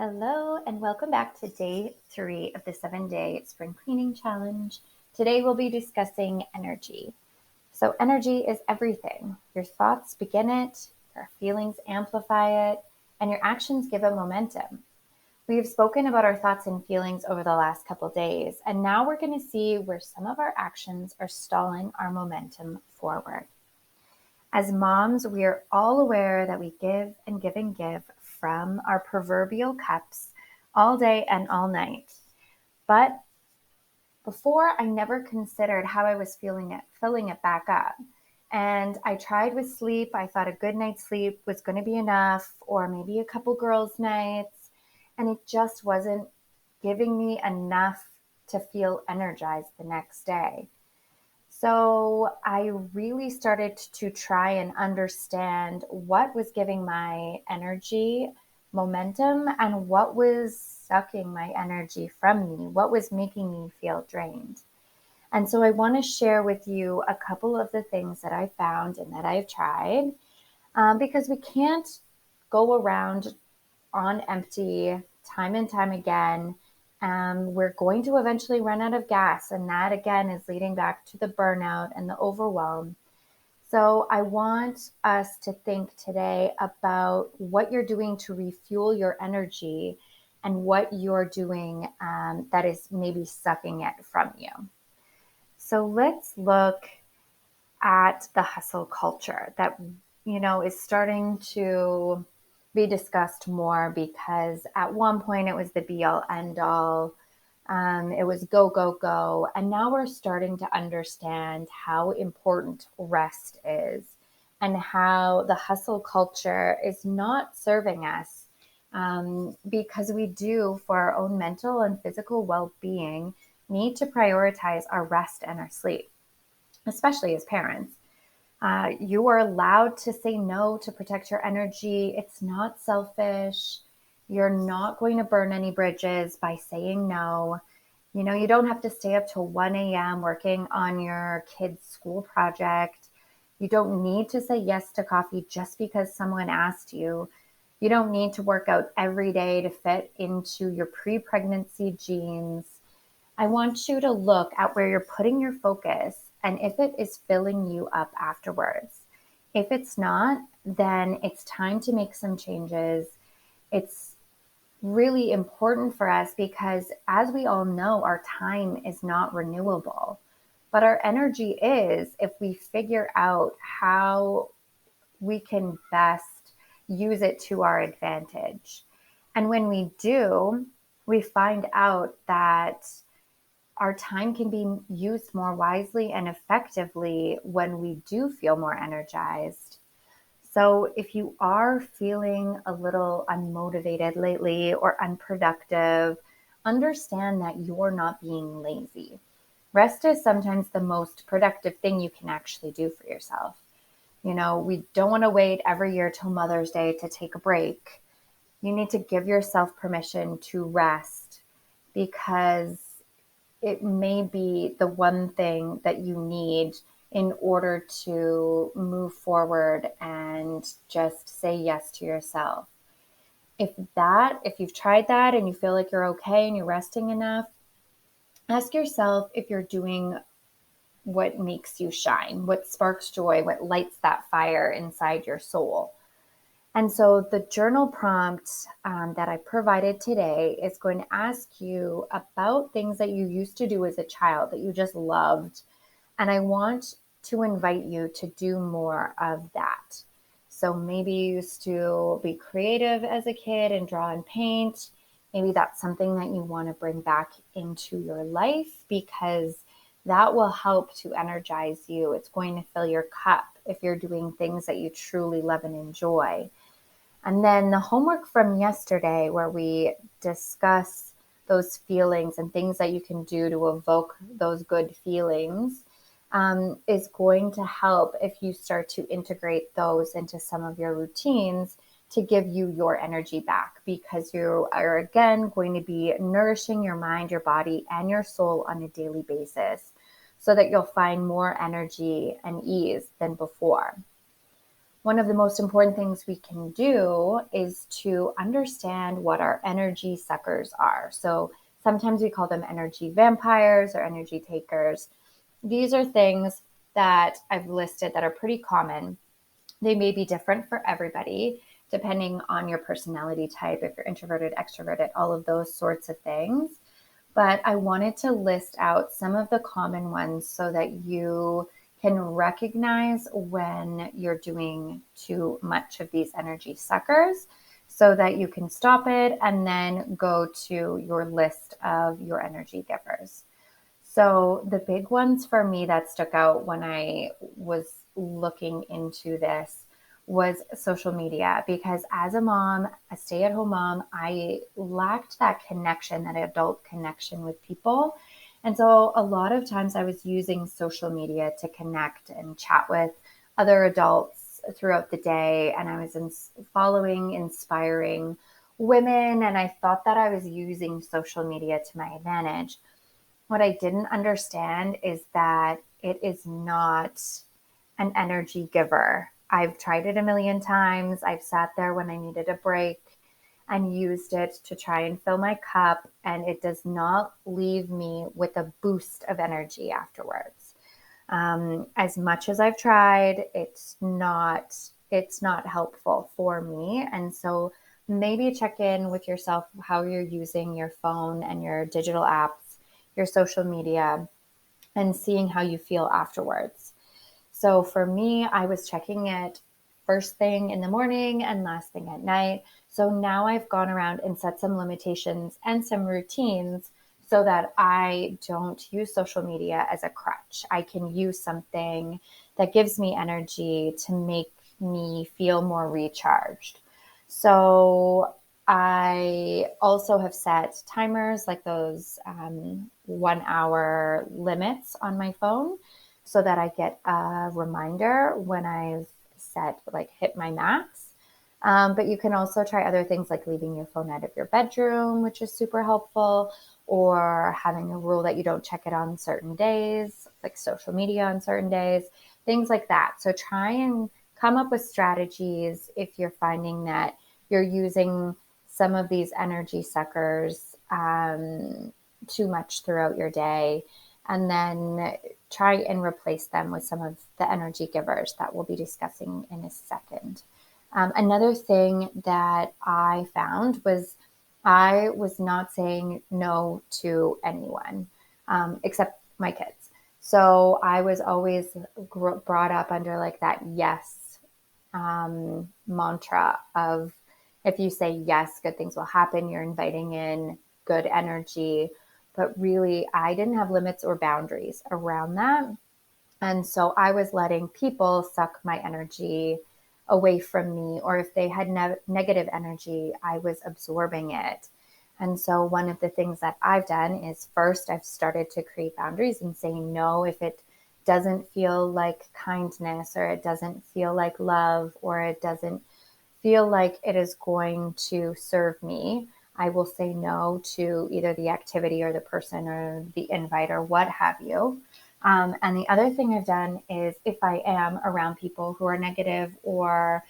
Hello, and welcome back to day 3 of the 7-day spring cleaning challenge. Today we'll be discussing energy. So, energy is everything. Your thoughts begin it, your feelings amplify it, and your actions give it momentum. We've spoken about our thoughts and feelings over the last couple days, and now we're going to see where some of our actions are stalling our momentum forward. As moms, we are all aware that we give and give and give from our proverbial cups all day and all night. But before, I never considered how I was filling it back up. And I tried with sleep. I thought a good night's sleep was going to be enough, or maybe a couple girls' nights. And it just wasn't giving me enough to feel energized the next day. So I really started to try and understand what was giving my energy momentum and what was sucking my energy from me, what was making me feel drained. And so I want to share with you a couple of the things that I found and that I've tried because we can't go around on empty time and time again. We're going to eventually run out of gas, and that again is leading back to the burnout and the overwhelm. So, I want us to think today about what you're doing to refuel your energy and what you're doing that is maybe sucking it from you. So, let's look at the hustle culture that is starting to be discussed more because at one point it was the be all end all. It was go, go, go. And now we're starting to understand how important rest is and how the hustle culture is not serving us because we do, for our own mental and physical well being, need to prioritize our rest and our sleep, especially as parents. You are allowed to say no to protect your energy. It's not selfish. You're not going to burn any bridges by saying no. You don't have to stay up till 1 a.m. working on your kid's school project. You don't need to say yes to coffee just because someone asked you. You don't need to work out every day to fit into your pre-pregnancy jeans. I want you to look at where you're putting your focus and if it is filling you up afterwards. If it's not, then it's time to make some changes. It's really important for us because, as we all know, our time is not renewable, but our energy is if we figure out how we can best use it to our advantage. And when we do, we find out that our time can be used more wisely and effectively when we do feel more energized. So if you are feeling a little unmotivated lately or unproductive, understand that you're not being lazy. Rest is sometimes the most productive thing you can actually do for yourself. We don't want to wait every year till Mother's Day to take a break. You need to give yourself permission to rest because it may be the one thing that you need in order to move forward and just say yes to yourself. If you've tried that and you feel like you're okay and you're resting enough, ask yourself if you're doing what makes you shine, what sparks joy, what lights that fire inside your soul. And so the journal prompt that I provided today is going to ask you about things that you used to do as a child that you just loved. And I want to invite you to do more of that. So maybe you used to be creative as a kid and draw and paint. Maybe that's something that you want to bring back into your life because that will help to energize you. It's going to fill your cup if you're doing things that you truly love and enjoy. And then the homework from yesterday, where we discuss those feelings and things that you can do to evoke those good feelings, is going to help if you start to integrate those into some of your routines to give you your energy back, because you are again going to be nourishing your mind, your body, and your soul on a daily basis so that you'll find more energy and ease than before. one of the most important things we can do is to understand what our energy suckers are. So sometimes we call them energy vampires or energy takers. These are things that I've listed that are pretty common. They may be different for everybody, depending on your personality type, if you're introverted, extroverted, all of those sorts of things. But I wanted to list out some of the common ones so that you can recognize when you're doing too much of these energy suckers so that you can stop it and then go to your list of your energy givers. So the big ones for me that stuck out when I was looking into this was social media, because as a mom, a stay-at-home mom, I lacked that connection, that adult connection with people. And so a lot of times I was using social media to connect and chat with other adults throughout the day. And I was following inspiring women. And I thought that I was using social media to my advantage. What I didn't understand is that it is not an energy giver. I've tried it a million times. I've sat there when I needed a break and used it to try and fill my cup, and it does not leave me with a boost of energy afterwards. As much as I've tried, it's not helpful for me. And so maybe check in with yourself how you're using your phone and your digital apps, your social media, and seeing how you feel afterwards. So for me, I was checking it first thing in the morning and last thing at night. So now I've gone around and set some limitations and some routines so that I don't use social media as a crutch. I can use something that gives me energy to make me feel more recharged. So I also have set timers like those 1 hour limits on my phone so that I get a reminder when I've hit my max. But you can also try other things like leaving your phone out of your bedroom, which is super helpful, or having a rule that you don't check it on certain days, like social media on certain days, things like that. So try and come up with strategies if you're finding that you're using some of these energy suckers too much throughout your day, and then try and replace them with some of the energy givers that we'll be discussing in a second. Another thing that I found was I was not saying no to anyone except my kids. So I was always brought up under like that yes mantra of, if you say yes, good things will happen. You're inviting in good energy. But really, I didn't have limits or boundaries around that. And so I was letting people suck my energy away from me, or if they had negative energy, I was absorbing it. And so one of the things that I've done is, first, I've started to create boundaries and say no if it doesn't feel like kindness, or it doesn't feel like love, or it doesn't feel like it is going to serve me. I will say no to either the activity or the person or the invite or what have you. And the other thing I've done is, if I am around people who are negative, or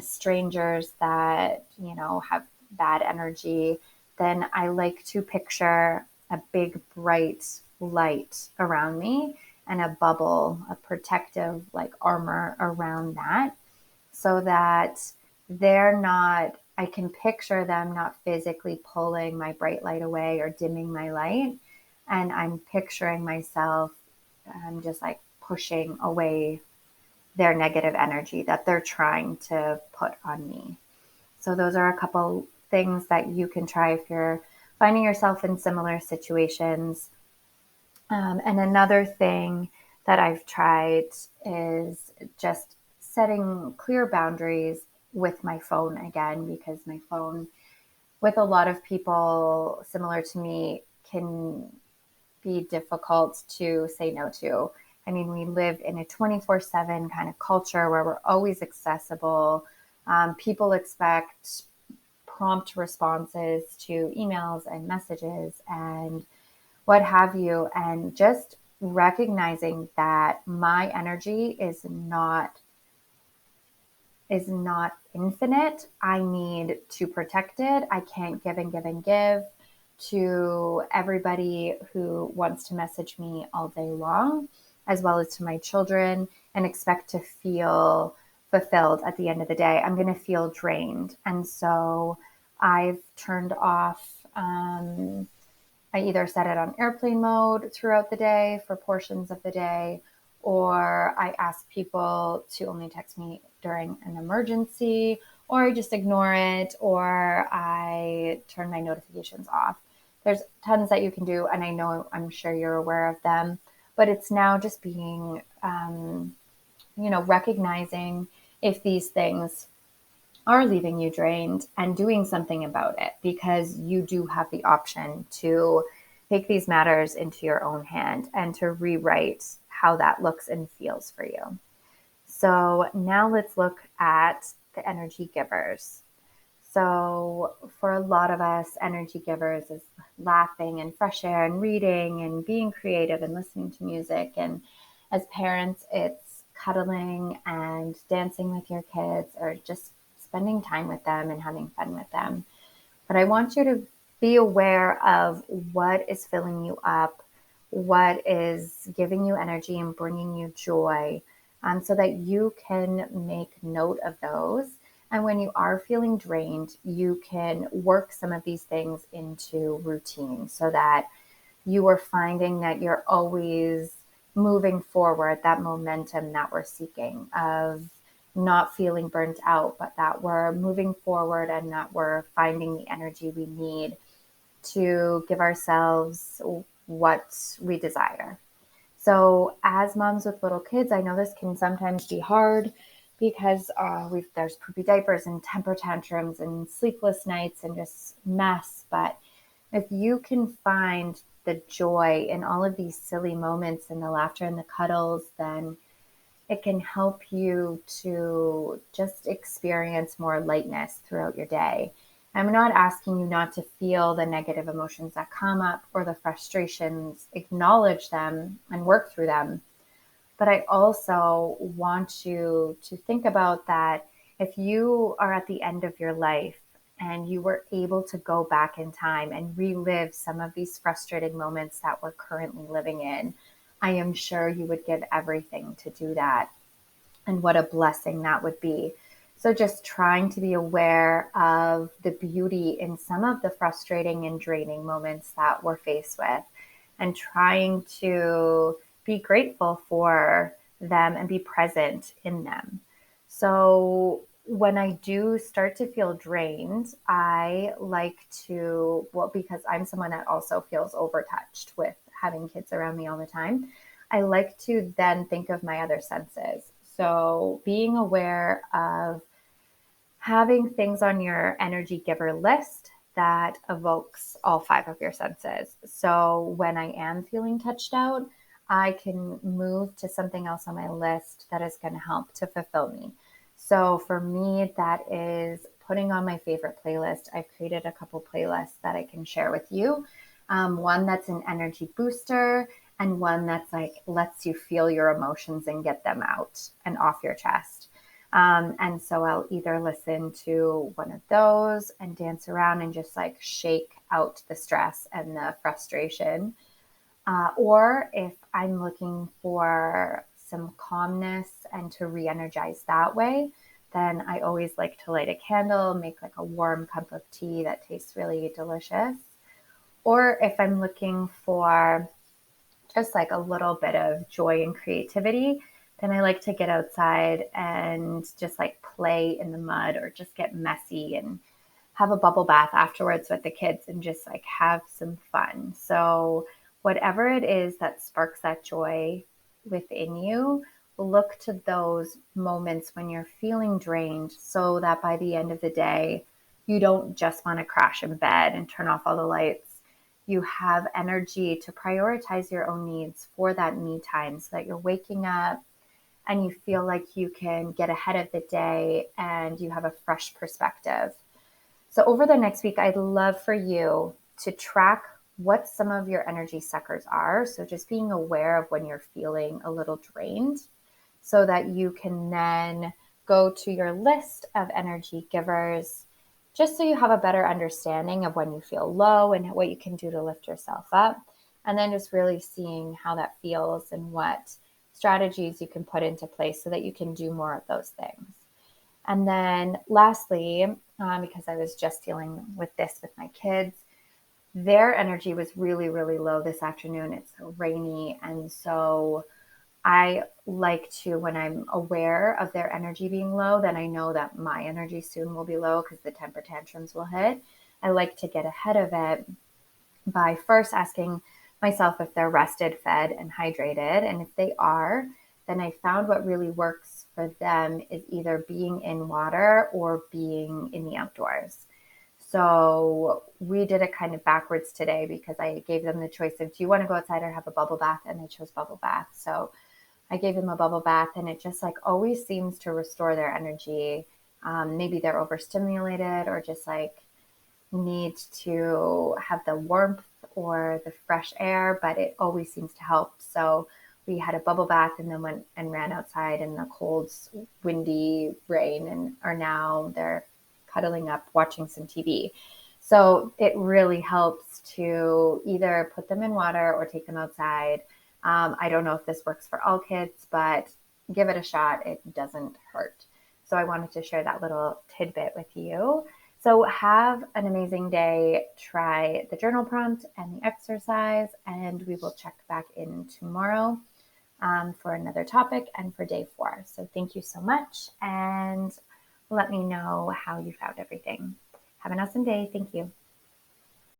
strangers that, have bad energy, then I like to picture a big bright light around me and a bubble, a protective like armor around that, so that I can picture them not physically pulling my bright light away or dimming my light. And I'm picturing myself just like pushing away their negative energy that they're trying to put on me. So those are a couple things that you can try if you're finding yourself in similar situations. And another thing that I've tried is just setting clear boundaries with my phone again, because my phone, with a lot of people similar to me, can be difficult to say no to. I mean, we live in a 24/7 kind of culture where we're always accessible. People expect prompt responses to emails and messages and what have you. And just recognizing that my energy is not is not infinite. I need to protect it. I can't give and give and give to everybody who wants to message me all day long, as well as to my children, and expect to feel fulfilled at the end of the day. I'm going to feel drained. And so I've turned off, I either set it on airplane mode throughout the day for portions of the day, or I ask people to only text me during an emergency, or I just ignore it, or I turn my notifications off. There's tons that you can do, and I'm sure you're aware of them, but it's now just being, recognizing if these things are leaving you drained and doing something about it, because you do have the option to take these matters into your own hand and to rewrite how that looks and feels for you. So now let's look at the energy givers. So for a lot of us, energy givers is laughing and fresh air and reading and being creative and listening to music. And as parents, it's cuddling and dancing with your kids, or just spending time with them and having fun with them. But I want you to be aware of what is filling you up, what is giving you energy and bringing you joy, so that you can make note of those. And when you are feeling drained, you can work some of these things into routine so that you are finding that you're always moving forward, that momentum that we're seeking of not feeling burnt out, but that we're moving forward and that we're finding the energy we need to give ourselves what we desire. So as moms with little kids, I know this can sometimes be hard because there's poopy diapers and temper tantrums and sleepless nights and just mess. But if you can find the joy in all of these silly moments and the laughter and the cuddles, then it can help you to just experience more lightness throughout your day. I'm not asking you not to feel the negative emotions that come up or the frustrations, acknowledge them and work through them. But I also want you to think about that if you are at the end of your life and you were able to go back in time and relive some of these frustrating moments that we're currently living in, I am sure you would give everything to do that. And what a blessing that would be. So just trying to be aware of the beauty in some of the frustrating and draining moments that we're faced with, and trying to be grateful for them and be present in them. So when I do start to feel drained, I like to, because I'm someone that also feels overtouched with having kids around me all the time, I like to then think of my other senses. So being aware of having things on your energy giver list that evokes all 5 of your senses. So when I am feeling touched out, I can move to something else on my list that is going to help to fulfill me. So for me, that is putting on my favorite playlist. I've created a couple playlists that I can share with you. One that's an energy booster, and one that's like lets you feel your emotions and get them out and off your chest. And so I'll either listen to one of those and dance around and just like shake out the stress and the frustration. Or if I'm looking for some calmness and to re-energize that way, then I always like to light a candle, make like a warm cup of tea that tastes really delicious. Or if I'm looking for just like a little bit of joy and creativity, then I like to get outside and just like play in the mud or just get messy and have a bubble bath afterwards with the kids and just like have some fun. So whatever it is that sparks that joy within you, look to those moments when you're feeling drained so that by the end of the day, you don't just want to crash in bed and turn off all the lights. You have energy to prioritize your own needs for that me time so that you're waking up and you feel like you can get ahead of the day and you have a fresh perspective. So over the next week, I'd love for you to track what some of your energy suckers are. So just being aware of when you're feeling a little drained so that you can then go to your list of energy givers just so you have a better understanding of when you feel low and what you can do to lift yourself up. And then just really seeing how that feels and what strategies you can put into place so that you can do more of those things. And then lastly, because I was just dealing with this with my kids, their energy was really, really low this afternoon. It's so rainy. And so I like to, when I'm aware of their energy being low, then I know that my energy soon will be low because the temper tantrums will hit. I like to get ahead of it by first asking myself if they're rested, fed, and hydrated. And if they are, then I found what really works for them is either being in water or being in the outdoors. So we did it kind of backwards today because I gave them the choice of, do you want to go outside or have a bubble bath? And they chose bubble bath. So I gave them a bubble bath, and it just like always seems to restore their energy. Maybe they're overstimulated or just like need to have the warmth or the fresh air, but it always seems to help. So we had a bubble bath and then went and ran outside in the cold, windy rain, and are now they're cuddling up watching some TV. So it really helps to either put them in water or take them outside. I don't know if this works for all kids, but give it a shot. It doesn't hurt. So I wanted to share that little tidbit with you. So have an amazing day. Try the journal prompt and the exercise, and we will check back in tomorrow for another topic and for day 4. So thank you so much, and let me know how you found everything. Have an awesome day. Thank you.